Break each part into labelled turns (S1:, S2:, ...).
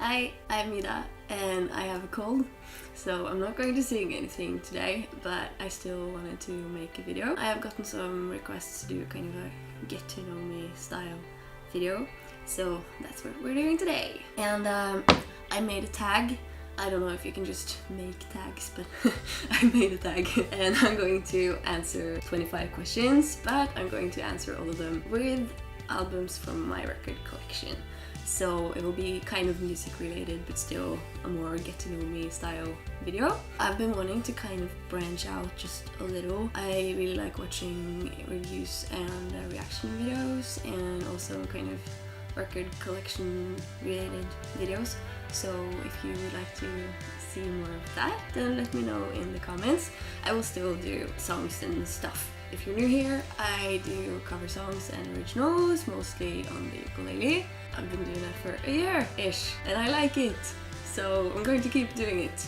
S1: Hi, I'm Ida and I have a cold, so I'm not going to sing anything today, but I still wanted to make a video. I have gotten some requests to do kind of a get to know me style video, so that's what we're doing today. And I made a tag. I don't know if you can just make tags, but I made a tag and I'm going to answer 25 questions, but I'm going to answer all of them with albums from my record collection. So it will be kind of music related, but still a more get to know me style video. I've been wanting to kind of branch out just a little. I really like watching reviews and reaction videos, and also kind of record collection related videos. So if you would like to see more of that, then let me know in the comments. I will still do songs and stuff. If you're new here, I do cover songs and originals, mostly on the ukulele. I've been doing that for a year-ish, and I like it, so I'm going to keep doing it.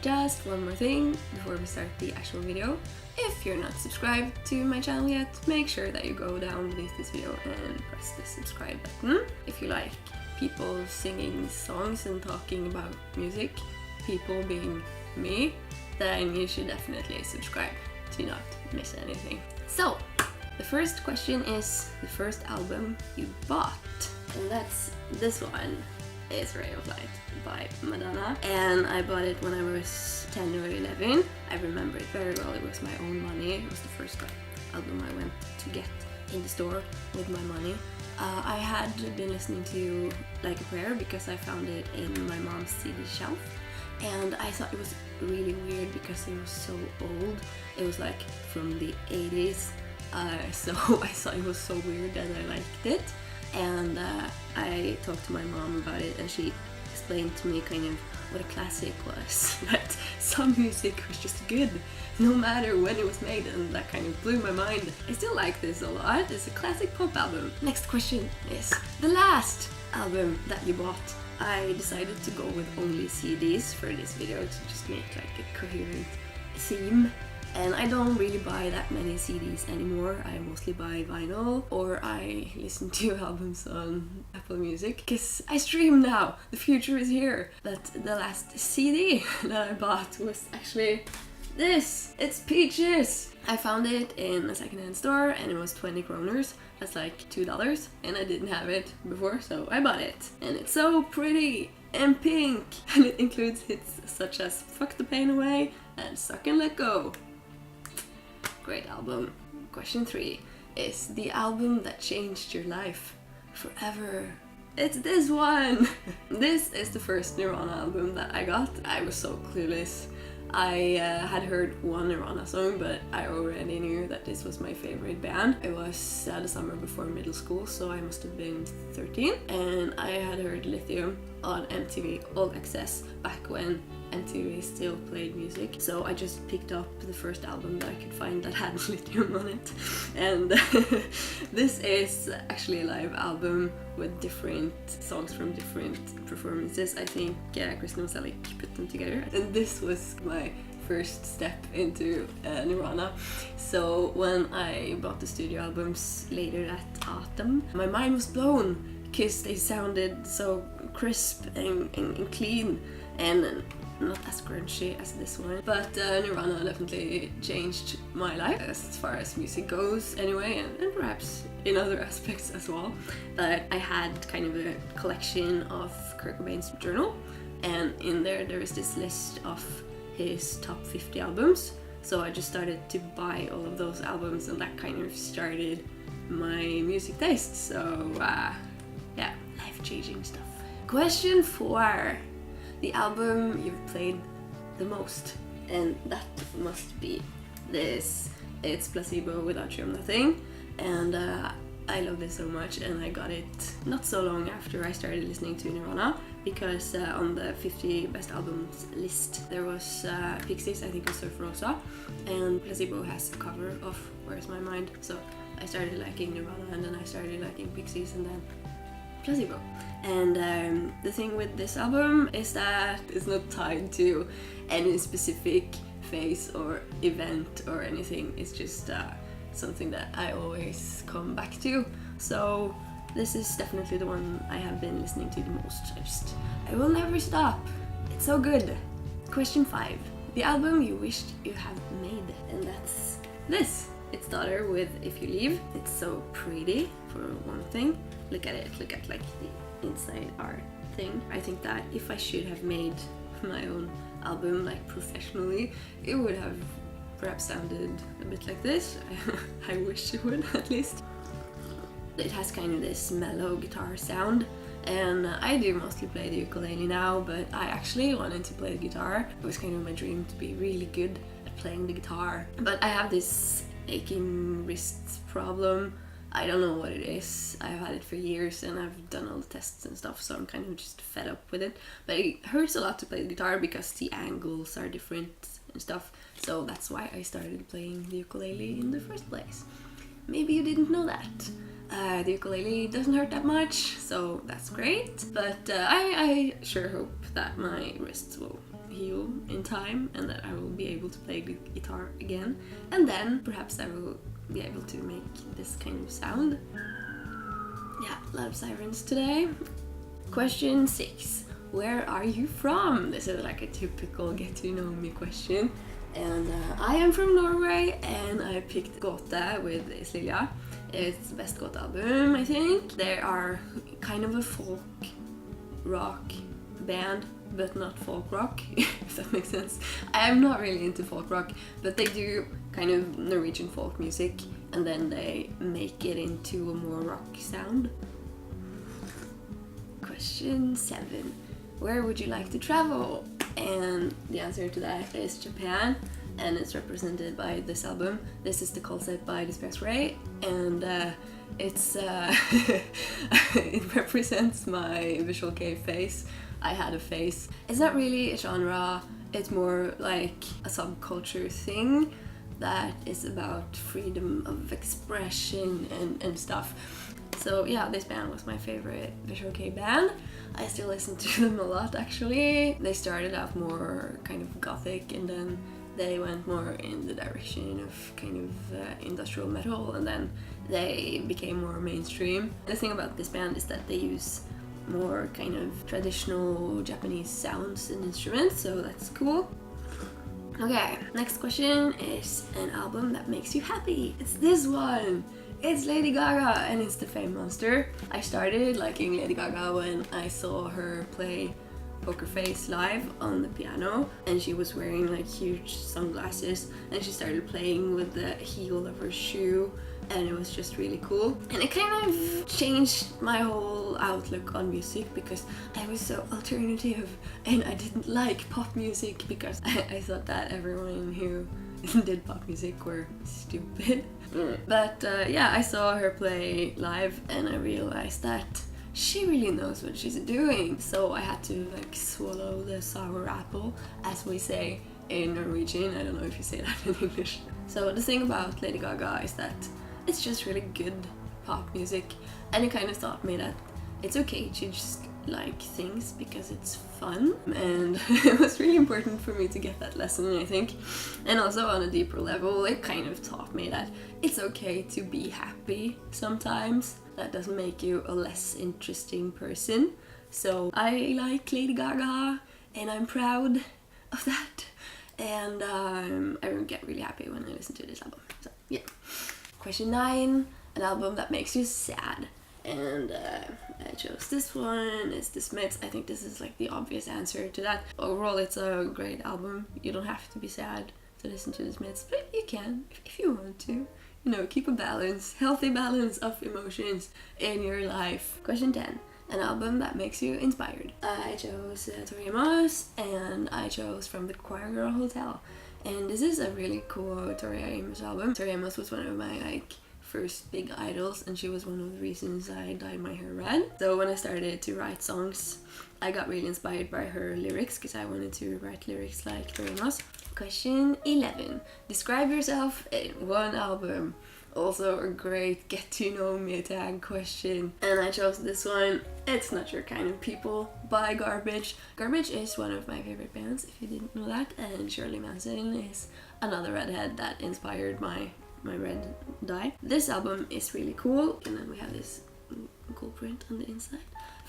S1: Just one more thing before we start the actual video. If you're not subscribed to my channel yet, make sure that you go down beneath this video and press the subscribe button. If you like people singing songs and talking about music, people being me, then you should definitely subscribe to not miss anything. So, the first question is the first album you bought, and that's this one. It's Ray of Light by Madonna, and I bought it when I was 10 or 11. I remember it very well. It was my own money. It was the first album I went to get in the store with my money. I had been listening to Like a Prayer because I found it in my mom's CD shelf, and I thought it was really weird because it was so old. It was like from the 80s, so I thought it was so weird that I liked it. And I talked to my mom about it, and she explained to me kind of what a classic was. That some music was just good, no matter when it was made, and that kind of blew my mind. I still like this a lot. It's a classic pop album. Next question is the last album that you bought. I decided to go with only CDs for this video to just make like a coherent theme. And I don't really buy that many CDs anymore. I mostly buy vinyl, or I listen to albums on Apple Music, because I stream now. The future is here. But the last CD that I bought was actually this. It's Peaches. I found it in a secondhand store and it was 20 kroners. That's like $2, and I didn't have it before, so I bought it. And it's so pretty and pink, and it includes hits such as Fuck the Pain Away and Suck and Let Go. Great album. Question 3 is the album that changed your life forever. It's this one! This is the first Nirvana album that I got. I was so clueless. I had heard one Nirvana song, but I already knew that this was my favorite band. It was the summer before middle school, so I must have been 13, and I had heard Lithium on MTV All Access back when MTV still played music. So I just picked up the first album that I could find that had Lithium on it, and this is actually a live album with different songs from different performances. I think Kristen Novoselic put them together, and this was my first step into Nirvana. So when I bought the studio albums later that autumn, my mind was blown because they sounded so crisp and clean, and not as grungy as this one. But Nirvana definitely changed my life as far as music goes anyway, and perhaps in other aspects as well. But I had kind of a collection of Kurt Cobain's journal, and in there is this list of his top 50 albums. So I just started to buy all of those albums, and that kind of started my music taste. So yeah, life-changing stuff. Question 4. The album you've played the most, and that must be this. It's Placebo, Without You I'm Nothing, and I love this so much, and I got it not so long after I started listening to Nirvana, because on the 50 best albums list there was Pixies, I think it was Surf Rosa, and Placebo has a cover of Where's My Mind, so I started liking Nirvana, and then I started liking Pixies, and then Placebo. And the thing with this album is that it's not tied to any specific phase or event or anything. It's just something that I always come back to. So this is definitely the one I have been listening to the most. I will never stop. It's so good. Question 5. The album you wished you had made. And that's this. It started with If You Leave. It's so pretty, for one thing. Look at it. Look at like the inside art thing. I think that if I should have made my own album like professionally, it would have perhaps sounded a bit like this. I wish it would, at least. It has kind of this mellow guitar sound, and I do mostly play the ukulele now, but I actually wanted to play the guitar. It was kind of my dream to be really good at playing the guitar. But I have this aching wrist problem. I don't know what it is. I've had it for years and I've done all the tests and stuff, so I'm kind of just fed up with it. But it hurts a lot to play the guitar because the angles are different and stuff. So that's why I started playing the ukulele in the first place. Maybe you didn't know that. The ukulele doesn't hurt that much, so that's great. But I sure hope that my wrists will heal in time and that I will be able to play good guitar again. And then perhaps I will be able to make this kind of sound. Yeah, a lot of sirens today. Question 6. Where are you from? This is like a typical get to know me question. And I am from Norway, and I picked GÅTE with Silja. It's the best GÅTE album, I think. They are kind of a folk rock band, but not folk rock, if that makes sense. I am not really into folk rock, but they do kind of Norwegian folk music, and then they make it into a more rock sound. Question 7. Where would you like to travel? And the answer to that is Japan, and it's represented by this album. This is the concept by Disperse Ray, and it's it represents my visual kei face. I had a face. It's not really a genre, it's more like a subculture thing that is about freedom of expression and stuff. So yeah, this band was my favorite visual kei band. I still listen to them a lot, actually. They started out more kind of gothic, and then they went more in the direction of kind of industrial metal, and then they became more mainstream. The thing about this band is that they use more kind of traditional Japanese sounds and instruments, so that's cool. Okay, next question is an album that makes you happy. It's this one! It's Lady Gaga, and it's the Fame Monster. I started liking Lady Gaga when I saw her play Poker Face live on the piano, and she was wearing like huge sunglasses, and she started playing with the heel of her shoe, and it was just really cool. And it kind of changed my whole outlook on music, because I was so alternative and I didn't like pop music because I thought that everyone who did pop music were stupid. But yeah, I saw her play live and I realized that she really knows what she's doing. So I had to like swallow the sour apple, as we say in Norwegian. I don't know if you say that in English. So the thing about Lady Gaga is that it's just really good pop music, and it kind of taught me that it's okay to just like things because it's fun, and it was really important for me to get that lesson, I think. And also on a deeper level, it kind of taught me that it's okay to be happy sometimes. That doesn't make you a less interesting person. So I like Lady Gaga, and I'm proud of that, and I get really happy when I listen to this album. So yeah. Question 9, an album that makes you sad. And I chose this one. It's The Smiths. I think this is like the obvious answer to that. Overall, it's a great album. You don't have to be sad to listen to The Smiths, but you can if you want to. You know, keep a balance, healthy balance of emotions in your life. Question 10, an album that makes you inspired. I chose TORI, and I chose From the Choir Girl Hotel. And this is a really cool TORI album. TORI was one of my like first big idols, and she was one of the reasons I dyed my hair red. So when I started to write songs, I got really inspired by her lyrics because I wanted to write lyrics like TORI. Question 11. Describe yourself in one album. Also a great get to know me tag question. And I chose this one. It's Not Your Kind of People by Garbage. Garbage is one of my favorite bands, if you didn't know that. And Shirley Manson is another redhead that inspired my red dye. This album is really cool. And then we have this print on the inside.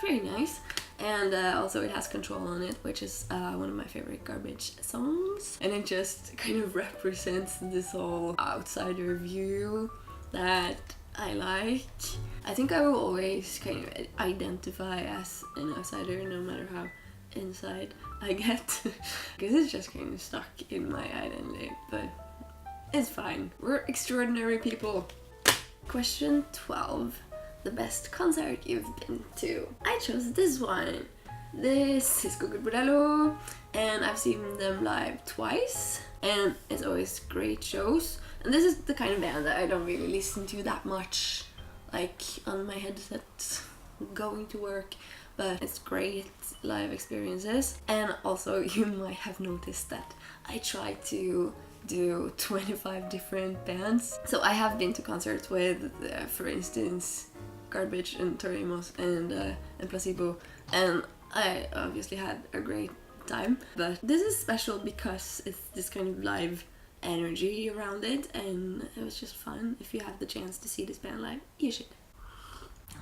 S1: Very nice. And also it has Control on it, which is one of my favorite Garbage songs. And it just kind of represents this whole outsider view that I like. I think I will always kind of identify as an outsider no matter how inside I get. Because it's just kind of stuck in my identity, but it's fine. We're extraordinary people. Question 12. The best concert you've been to. I chose this one. This is BORDELLO, and I've seen them live twice, and it's always great shows. And this is the kind of band that I don't really listen to that much, like on my headset going to work, but it's great live experiences. And also you might have noticed that I try to do 25 different bands. So I have been to concerts with, for instance, Garbage and TORI and PLACEBO, and I obviously had a great time. But this is special because it's this kind of live energy around it, and it was just fun. If you have the chance to see this band live, you should.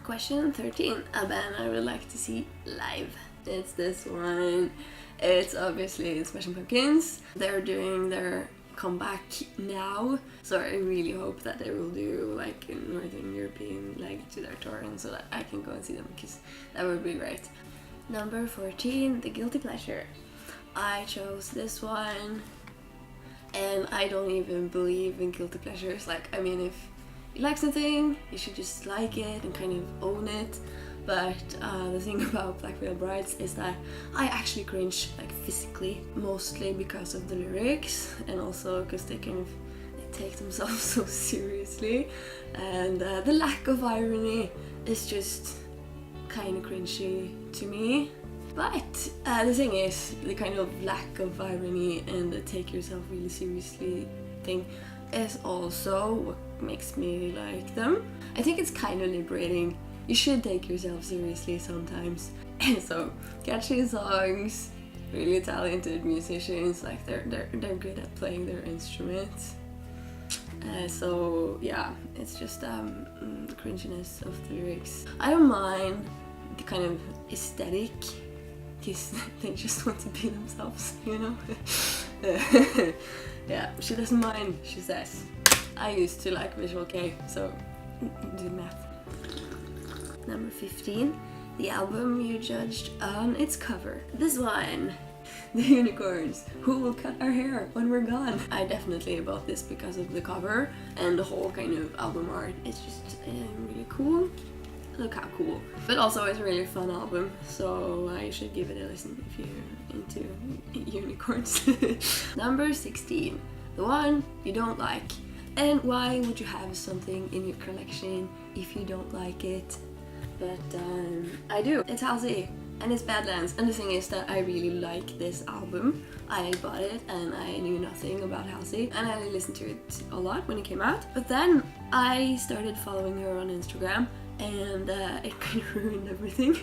S1: Question 13. A band I would like to see live. It's this one. It's obviously Smashing Pumpkins. They're doing their comeback now, so I really hope that they will do like a Northern European leg to their tour, and so that I can go and see them, because that would be great. Number 14, the guilty pleasure. I chose this one, and I don't even believe in guilty pleasures. Like, I mean, if you like something, you should just like it and kind of own it. But the thing about Black Veil Brides is that I actually cringe, like physically, mostly because of the lyrics, and also because they take themselves so seriously, and the lack of irony is just kind of cringy to me. But the thing is, the kind of lack of irony and the take yourself really seriously thing is also what makes me like them. I think it's kind of liberating. You should take yourself seriously sometimes. So catchy songs, really talented musicians, like they're good at playing their instruments. So yeah, it's just the cringiness of the lyrics. I don't mind the kind of aesthetic, because they just want to be themselves, you know. Yeah, she doesn't mind, she says. I used to like Visual K, so do the math. Number 15, the album you judged on its cover. This one, The Unicorns, Who Will Cut Our Hair When We're Gone. I definitely bought this because of the cover, and the whole kind of album art is just really cool. Look how cool. But also it's a really fun album, so you should give it a listen if you're into unicorns. Number 16, the one you don't like. And why would you have something in your collection if you don't like it? But I do. It's HALSEY, and it's Badlands. And the thing is that I really like this album. I bought it and I knew nothing about HALSEY, and I listened to it a lot when it came out. But then I started following her on Instagram, and it kind of ruined everything.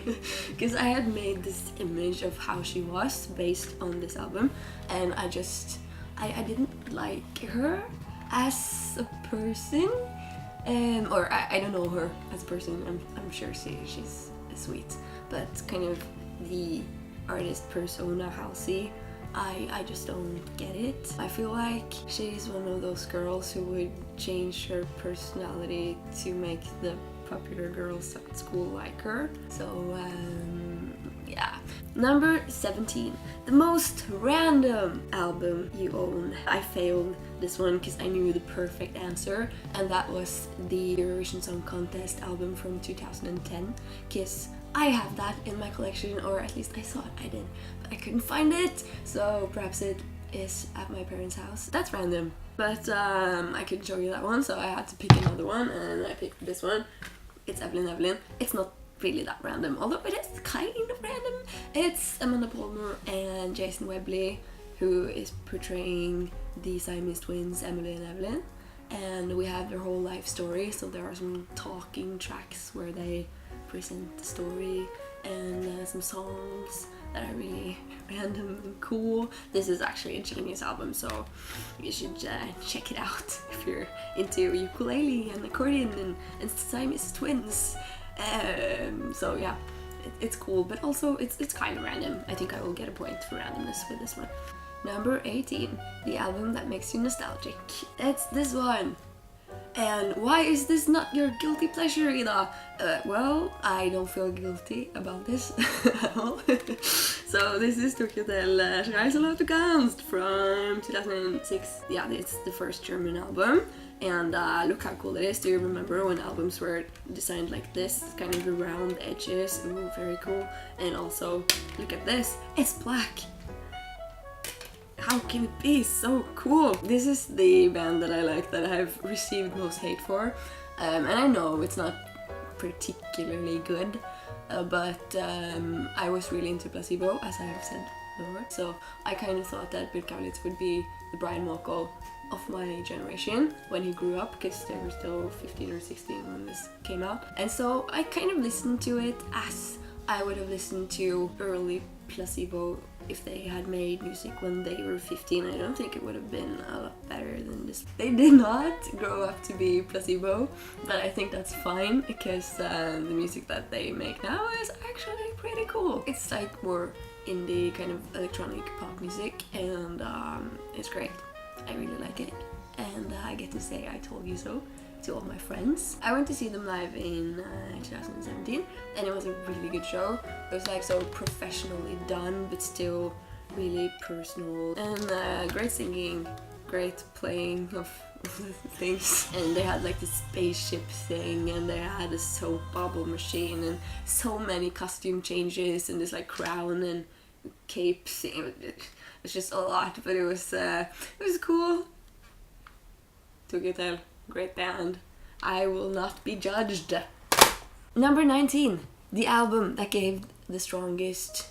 S1: Because I had made this image of how she was based on this album, and I didn't like her as a person. Or I don't know her as a person. I'm sure she's sweet, but kind of the artist persona HALSEY, I just don't get it. I feel like she's one of those girls who would change her personality to make the popular girls at school like her. So yeah. Number 17, the most random album you own. I failed this one because I knew the perfect answer, and that was the Eurovision Song Contest album from 2010, because I have that in my collection, or at least I thought I did, but I couldn't find it, so perhaps it is at my parents' house. That's random, but I couldn't show you that one, so I had to pick another one, and I picked this one. It's Evelyn. It's not really that random, although it is kind of random. It's Amanda Palmer and Jason Webley, who is portraying the Siamese twins Emily and Evelyn, and we have their whole life story, so there are some talking tracks where they present the story, and some songs that are really random and cool. This is actually a genius album, so you should check it out if you're into ukulele and accordion and Siamese twins So yeah, it's cool, but also it's kind of random. I think I will get a point for randomness with this one. Number 18, the album that makes you nostalgic. It's this one. And why is this not your guilty pleasure, Ida? Well, I don't feel guilty about this at all. So this is Tokyo del Reise Ganst from 2006. Yeah, it's the first German album. And look how cool it is. Do you remember when albums were designed like this? Kind of the round edges. Ooh, very cool. And also, look at this. It's black. How can it be so cool? This is the band that I like, that I've received most hate for. And I know it's not particularly good, but I was really into Placebo, as I have said before. So I kind of thought that Bill Kaulitz would be the Brian Molko of my generation when he grew up, because they were still 15 or 16 when this came out. And so I kind of listened to it as I would have listened to early Placebo if they had made music when they were 15. I don't think it would have been a lot better than this. They did not grow up to be Placebo, but I think that's fine, because the music that they make now is actually pretty cool. It's like more indie kind of electronic pop music, and it's great. I really like it, and I get to say I told you so to all my friends. I went to see them live in 2017, and it was a really good show. It was like so professionally done, but still really personal, and great singing, great playing of things. And they had like the spaceship thing, and they had a soap bubble machine, and so many costume changes, and this like crown and capes. It's just a lot, but it was cool. Tokyo del, great band. I will not be judged. Number 19, the album that gave the strongest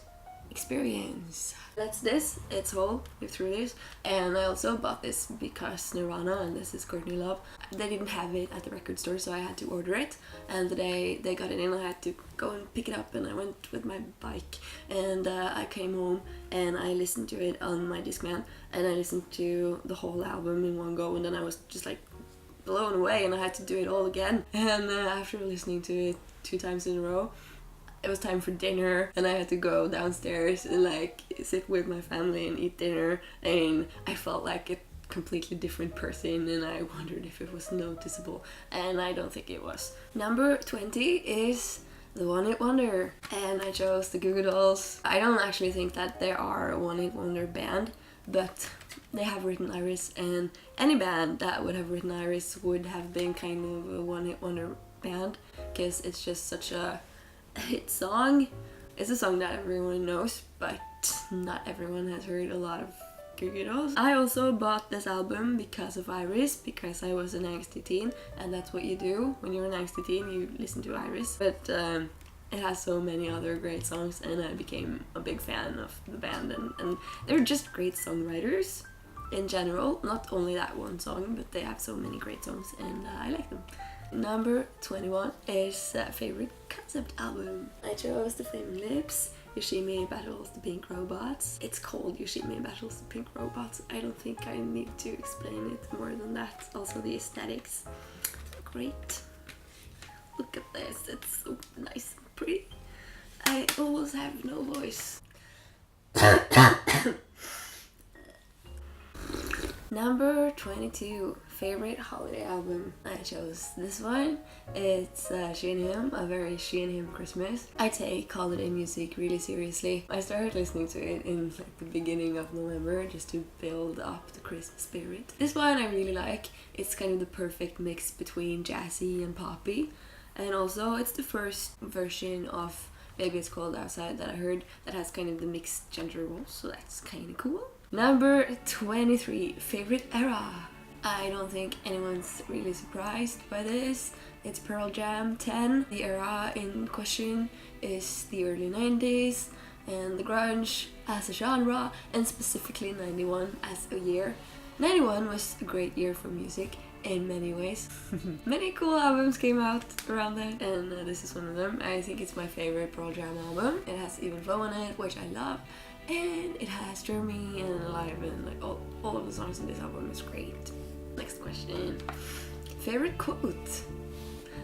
S1: experience. That's this. It's whole. Live through this. And I also bought this because NIRVANA, and this is Courtney Love, they didn't have it at the record store, so I had to order it. And the day they got it in, I had to go and pick it up, and I went with my bike. And I came home and I listened to it on my Discman, and I listened to the whole album in one go, and then I was just like blown away, and I had to do it all again. And after listening to it 2 times in a row, it was time for dinner, and I had to go downstairs and like sit with my family and eat dinner, and I felt like a completely different person, and I wondered if it was noticeable, and I don't think it was. Number 20 is the one-hit wonder, and I chose the GOGOL. I don't actually think that they are a one-hit wonder band, but they have written Iris, and any band that would have written Iris would have been kind of a one-hit wonder band, because it's just such a hit song. It's a song that everyone knows, but not everyone has heard a lot of GOGOL. I also bought this album because of Iris, because I was an angsty teen, and that's what you do when you're an angsty teen, you listen to Iris. But it has so many other great songs, and I became a big fan of the band, and they're just great songwriters in general. Not only that one song, but they have so many great songs, and I like them. Number 21 is favorite concept album. I chose The Flaming Lips, Yoshimi Battles the Pink Robots. It's called Yoshimi Battles the Pink Robots. I don't think I need to explain it more than that. Also the aesthetics, great. Look at this, it's so nice and pretty. I almost have no voice. Number 22, favorite holiday album. I chose this one. It's She and Him, a very She and Him Christmas. I take holiday music really seriously. I started listening to it in like the beginning of November just to build up the Christmas spirit. This one I really like. It's kind of the perfect mix between jazzy and poppy. And also it's the first version of Baby It's Cold Outside that I heard that has kind of the mixed gender roles, so that's kind of cool. Number 23, favorite era. I don't think anyone's really surprised by this. It's Pearl Jam 10. The era in question is the early 90s and the grunge as a genre, and specifically 91 as a year. 91 was a great year for music in many ways. Many cool albums came out around then, and this is one of them. I think it's my favorite Pearl Jam album. It has EVELYN on it, which I love, and it has Jeremy and Alive, and like all of the songs in this album is great. Next question. Favorite quote?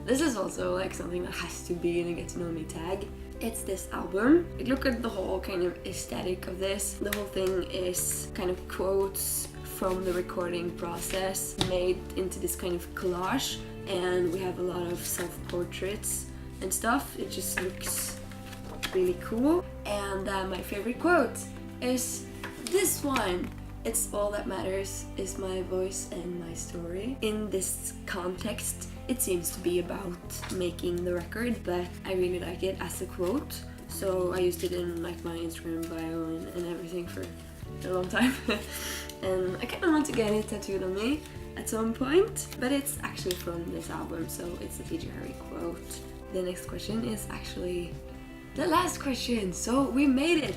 S1: this is also like something that has to be in a get to know me tag. It's this album. Look at the whole kind of aesthetic of this. The whole thing is kind of quotes from the recording process made into this kind of collage, and we have a lot of self-portraits and stuff. It just looks really cool. And my favorite quote is this one. It's all that matters is my voice and my story. In this context, it seems to be about making the record, but I really like it as a quote. So I used it in like my Instagram bio and everything for a long time. And I kind of want to get it tattooed on me at some point, but it's actually from this album, so it's a PJ Harvey quote. The next question is actually the last question, so we made it!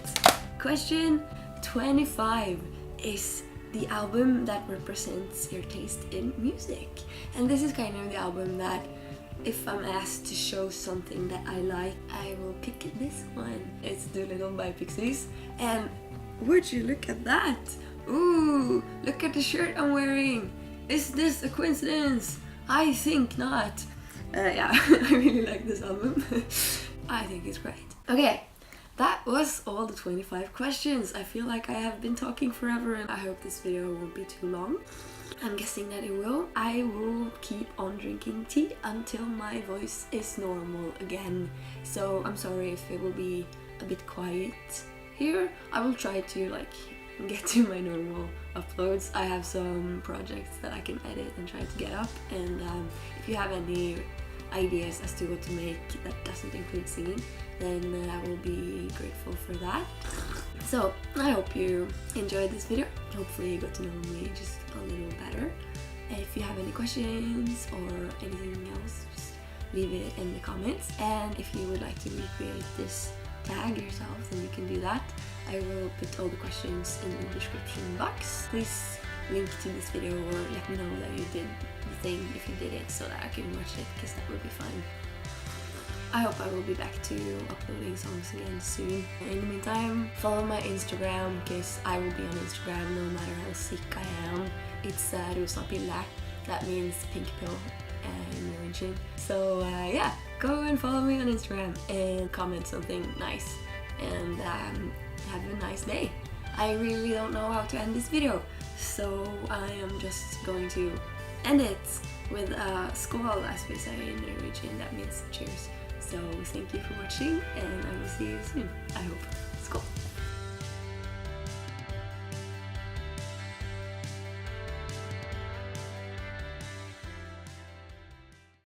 S1: Question 25 is the album that represents your taste in music. And this is kind of the album that if I'm asked to show something that I like, I will pick this one. It's Doolittle by PIXIES. And would you look at that? Ooh, look at the shirt I'm wearing. Is this a coincidence? I think not. Yeah, I really like this album. I think it's great. Okay. That was all the 25 questions. I feel like I have been talking forever and I hope this video won't be too long. I'm guessing that it will. I will keep on drinking tea until my voice is normal again. So I'm sorry if it will be a bit quiet here. I will try to like get to my normal uploads. I have some projects that I can edit and try to get up, and if you have any ideas as to what to make that doesn't include singing, then I will be grateful for that. So I hope you enjoyed this video. Hopefully you got to know me just a little better. If you have any questions or anything else, just leave it in the comments. And if you would like to recreate this tag yourself, then you can do that. I will put all the questions in the description box. Please link to this video or let me know that you did the thing if you did it, so that I can watch it, because that would be fun. I hope I will be back to uploading songs again soon. In the meantime, follow my Instagram, because I will be on Instagram no matter how sick I am. It's rosa pilla, that means pink pill in Norwegian. So yeah, go and follow me on Instagram and comment something nice, and have a nice day. I really don't know how to end this video, so I am just going to end it with skål, as we say in Norwegian. That means cheers. So thank you for watching, and I will see you soon, I hope. Skål!